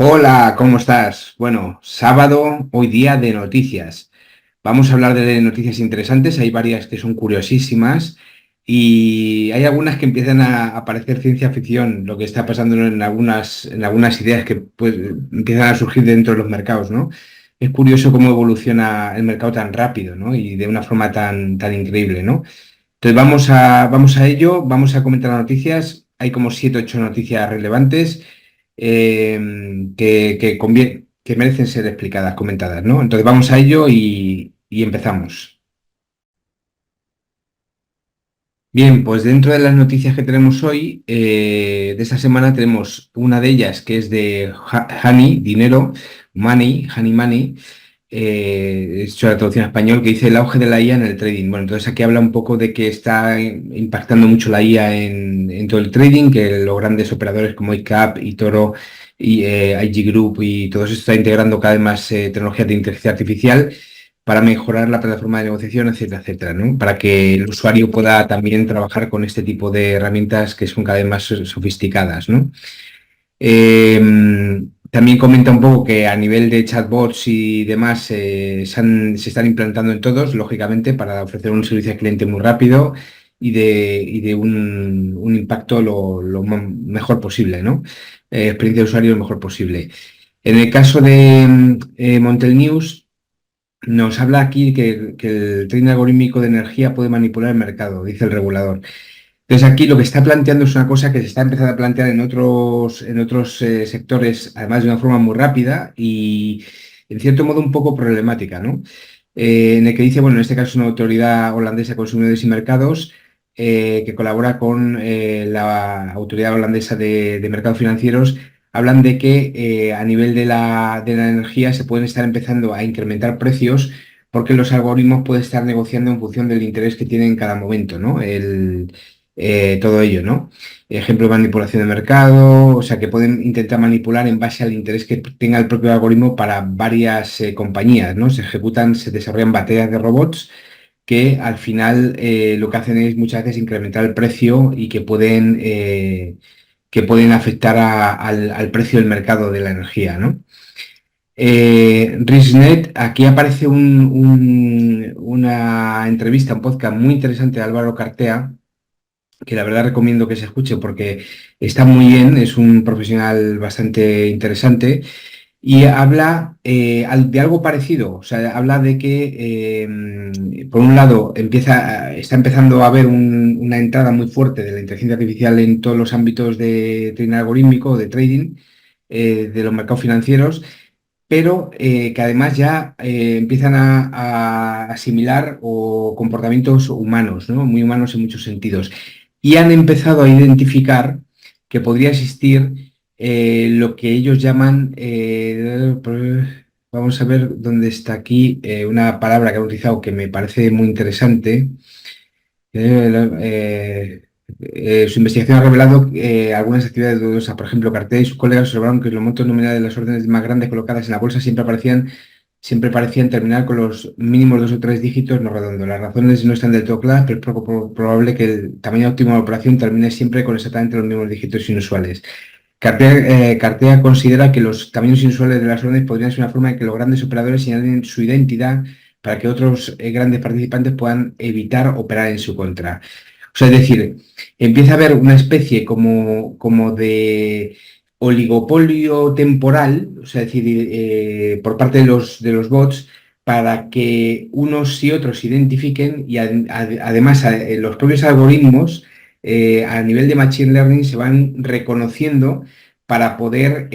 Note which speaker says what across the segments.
Speaker 1: Hola, ¿cómo estás? Bueno, sábado, hoy día de noticias. Vamos a hablar de noticias interesantes, hay varias que son curiosísimas y hay algunas que empiezan a parecer ciencia ficción, lo que está pasando en algunas ideas que pues, empiezan a surgir dentro de los mercados, ¿no? Es curioso cómo evoluciona el mercado tan rápido, ¿no? Y de una forma tan increíble, ¿no? Entonces vamos a ello, vamos a comentar las noticias. Hay como 7 o 8 noticias relevantes que merecen ser explicadas, comentadas, ¿no? Entonces vamos a ello y empezamos. Bien, pues dentro de las noticias que tenemos hoy, de esta semana tenemos una de ellas que es de Honey, dinero, money, Honey Money, he hecho la traducción en español, que dice el auge de la IA en el trading. Bueno, entonces aquí habla un poco de que está impactando mucho la IA en todo el trading, que los grandes operadores como ICAP y Toro y IG Group y todo eso está integrando cada vez más tecnologías de inteligencia artificial para mejorar la plataforma de negociación, etcétera, etcétera, ¿no? Para que el usuario pueda también trabajar con este tipo de herramientas que son cada vez más sofisticadas, ¿no? También comenta un poco que a nivel de chatbots y demás se están implantando en todos, lógicamente, para ofrecer un servicio al cliente muy rápido y de un impacto lo mejor posible, ¿no? Experiencia de usuario lo mejor posible. En el caso de Montel News, nos habla aquí que el trading algorítmico de energía puede manipular el mercado, dice el regulador. Entonces aquí lo que está planteando es una cosa que se está empezando a plantear en otros sectores, además de una forma muy rápida y en cierto modo un poco problemática, ¿no? En el que dice, bueno, en este caso es una autoridad holandesa de consumidores y mercados que colabora con la autoridad holandesa de mercados financieros. Hablan de que a nivel de la energía se pueden estar empezando a incrementar precios porque los algoritmos pueden estar negociando en función del interés que tienen en cada momento, ¿no? Todo ello, ¿no? Ejemplo de manipulación de mercado, o sea, que pueden intentar manipular en base al interés que tenga el propio algoritmo para varias compañías, ¿no? Se desarrollan baterías de robots que al final lo que hacen es muchas veces incrementar el precio y que pueden afectar al precio del mercado de la energía, ¿no? Risnet, aquí aparece una entrevista, un podcast muy interesante de Álvaro Cartea, que la verdad recomiendo que se escuche porque está muy bien, es un profesional bastante interesante y habla de algo parecido, o sea, habla de que, por un lado, está empezando a haber una entrada muy fuerte de la inteligencia artificial en todos los ámbitos de trading algorítmico, de trading, de los mercados financieros, pero que además ya empiezan a asimilar o comportamientos humanos, ¿no? Muy humanos en muchos sentidos. Y han empezado a identificar que podría existir lo que ellos llaman, vamos a ver dónde está aquí, una palabra que han utilizado que me parece muy interesante. Su investigación ha revelado algunas actividades dudosas. Por ejemplo, Carté y sus colegas observaron que los montos nominales de las órdenes más grandes colocadas en la bolsa siempre parecían terminar con los mínimos 2 o 3 dígitos no redondos. Las razones no están del todo claras, pero es poco probable que el tamaño óptimo de la operación termine siempre con exactamente los mismos dígitos inusuales. Cartea considera que los tamaños inusuales de las órdenes podrían ser una forma de que los grandes operadores señalen su identidad para que otros grandes participantes puedan evitar operar en su contra. O sea, es decir, empieza a haber una especie como de oligopolio temporal, o sea, es decir, por parte de los bots, para que unos y otros se identifiquen y además los propios algoritmos a nivel de Machine Learning se van reconociendo para poder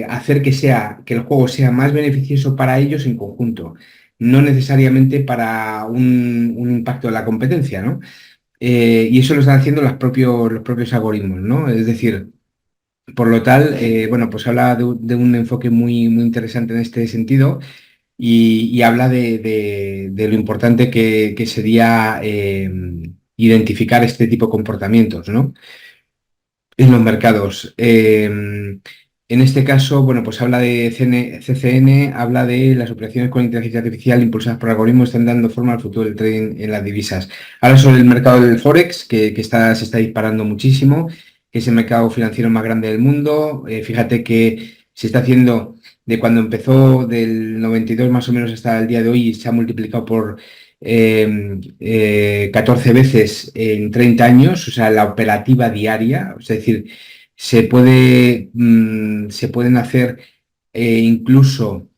Speaker 1: hacer que el juego sea más beneficioso para ellos en conjunto, no necesariamente para un impacto en la competencia, ¿no? Y eso lo están haciendo los propios algoritmos, ¿no? Es decir, por lo tal, bueno, pues habla de un enfoque muy, muy interesante en este sentido y habla de lo importante que sería identificar este tipo de comportamientos, ¿no? En los mercados. En este caso, bueno, pues habla de CCN, habla de las operaciones con inteligencia artificial impulsadas por algoritmos están dando forma al futuro del trading en las divisas. Ahora sobre el mercado del Forex, se está disparando muchísimo, que es el mercado financiero más grande del mundo. Fíjate que se está haciendo de cuando empezó del 92 más o menos hasta el día de hoy y se ha multiplicado por 14 veces en 30 años, o sea, la operativa diaria, es decir, se pueden hacer incluso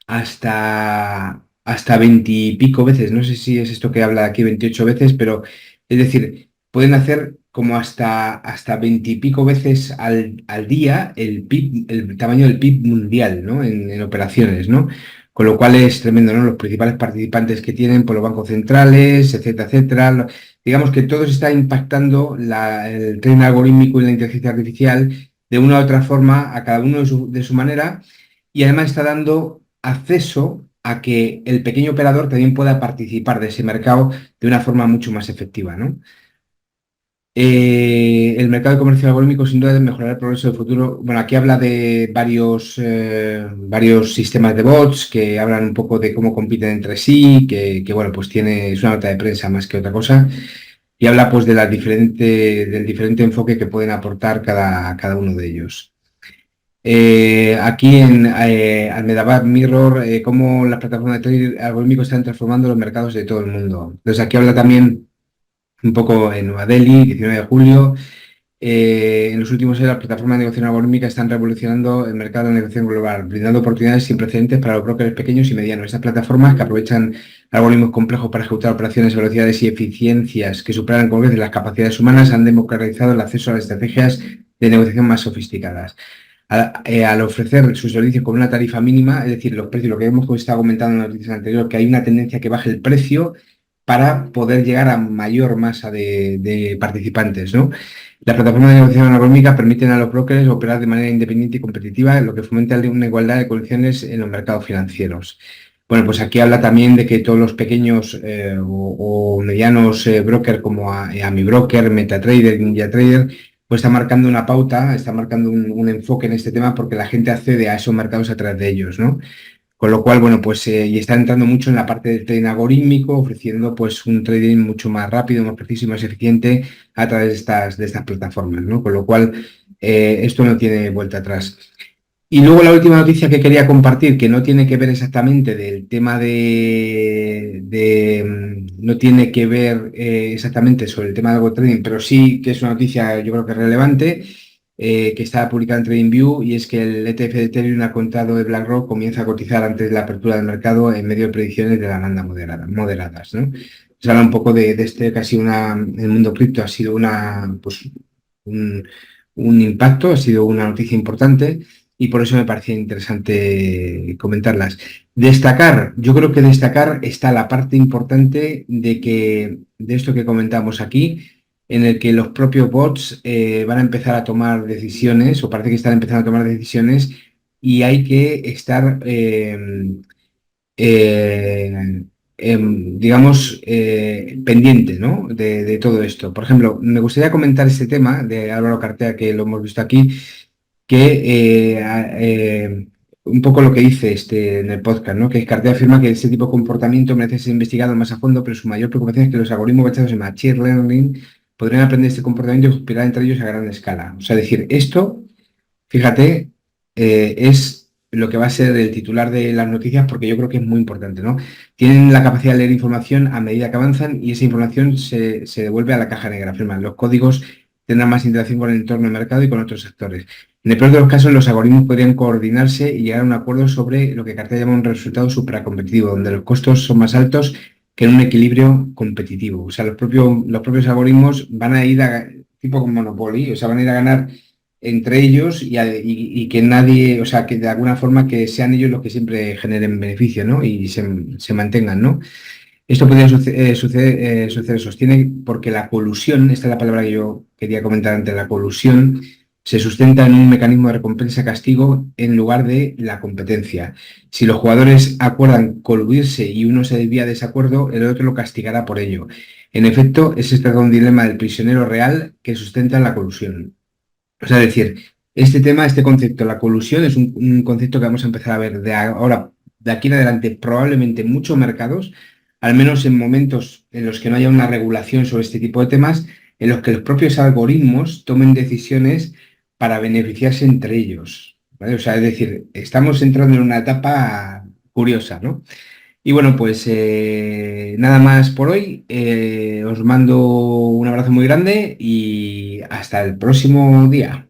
Speaker 1: hasta 20 y pico veces, no sé si es esto que habla aquí, 28 veces, pero es decir, pueden hacer como hasta 20 y pico veces al día el PIB, el tamaño del PIB mundial, ¿no? En operaciones, ¿no? Con lo cual es tremendo, ¿no? Los principales participantes que tienen por los bancos centrales, etcétera, etcétera. Digamos que todo se está impactando el tren algorítmico y la inteligencia artificial de una u otra forma a cada uno de su manera y además está dando acceso a que el pequeño operador también pueda participar de ese mercado de una forma mucho más efectiva, ¿no? El mercado de comercio algorítmico sin duda debe mejorar el progreso del futuro. Bueno, aquí habla de varios sistemas de bots que hablan un poco de cómo compiten entre sí, bueno, pues es una nota de prensa más que otra cosa, y habla pues del diferente enfoque que pueden aportar cada uno de ellos. Aquí en Almedabad Mirror, cómo las plataformas de trading algorítmico están transformando los mercados de todo el mundo. Entonces aquí habla también un poco en Nueva Delhi, 19 de julio. En los últimos años las plataformas de negociación algorítmica están revolucionando el mercado de negociación global, brindando oportunidades sin precedentes para los brokers pequeños y medianos. Estas plataformas que aprovechan algoritmos complejos para ejecutar operaciones a velocidades y eficiencias que superan con creces las capacidades humanas han democratizado el acceso a las estrategias de negociación más sofisticadas. Al ofrecer sus servicios con una tarifa mínima, es decir, los precios, lo que hemos estado comentando en las noticias anteriores, que hay una tendencia que baje el precio para poder llegar a mayor masa de participantes, ¿no? Las plataformas de negociación algorítmica permiten a los brokers operar de manera independiente y competitiva, lo que fomenta una igualdad de condiciones en los mercados financieros. Bueno, pues aquí habla también de que todos los pequeños o medianos brokers como AmiBroker, MetaTrader, NinjaTrader, pues está marcando una pauta, está marcando un enfoque en este tema porque la gente accede a esos mercados a través de ellos, ¿no? Con lo cual, bueno, pues y está entrando mucho en la parte del trading algorítmico, ofreciendo pues un trading mucho más rápido, más preciso y más eficiente a través de estas plataformas, ¿no? Con lo cual, esto no tiene vuelta atrás. Y luego la última noticia que quería compartir, que no tiene que ver exactamente del tema no tiene que ver exactamente sobre el tema de algo trading, pero sí que es una noticia yo creo que relevante, que está publicada en TradingView, y es que el ETF de Ethereum a contado de BlackRock comienza a cotizar antes de la apertura del mercado en medio de predicciones de la banda moderadas, ¿no? Se habla un poco de este que ha sido el mundo cripto ha sido pues, un impacto, ha sido una noticia importante y por eso me parecía interesante comentarlas. Destacar, yo creo que destacar está la parte importante de esto que comentamos aquí, en el que los propios bots van a empezar a tomar decisiones, o parece que están empezando a tomar decisiones, y hay que estar, digamos, pendiente, ¿no? de todo esto. Por ejemplo, me gustaría comentar este tema de Álvaro Cartea, que lo hemos visto aquí, que un poco lo que dice en el podcast, ¿no? Que Cartea afirma que este tipo de comportamiento merece ser investigado más a fondo, pero su mayor preocupación es que los algoritmos basados en Machine Learning podrían aprender este comportamiento y operar entre ellos a gran escala. O sea, decir, esto, fíjate, es lo que va a ser el titular de las noticias porque yo creo que es muy importante, ¿no? Tienen la capacidad de leer información a medida que avanzan y esa información se devuelve a la caja negra. Afirman, los códigos tendrán más interacción con el entorno del mercado y con otros actores. En el peor de los casos, los algoritmos podrían coordinarse y llegar a un acuerdo sobre lo que Cartella llama un resultado supracompetitivo, donde los costos son más altos que en un equilibrio competitivo. O sea, los propios algoritmos van a ir tipo como Monopoly, o sea, van a ir a ganar entre ellos y que nadie, o sea, que de alguna forma que sean ellos los que siempre generen beneficio, ¿no? Y se mantengan, ¿no? Esto podría suceder, sostiene, porque la colusión, esta es la palabra que yo quería comentar antes, la colusión se sustenta en un mecanismo de recompensa-castigo en lugar de la competencia. Si los jugadores acuerdan coludirse y uno se desvía de ese acuerdo, el otro lo castigará por ello. En efecto, ese es un dilema del prisionero real que sustenta la colusión. O sea, es decir, este concepto, la colusión, es un concepto que vamos a empezar a ver de aquí en adelante, probablemente en muchos mercados, al menos en momentos en los que no haya una regulación sobre este tipo de temas, en los que los propios algoritmos tomen decisiones para beneficiarse entre ellos. ¿vale? O sea, es decir, estamos entrando en una etapa curiosa, ¿no? Y bueno, pues nada más por hoy. Os mando un abrazo muy grande y hasta el próximo día.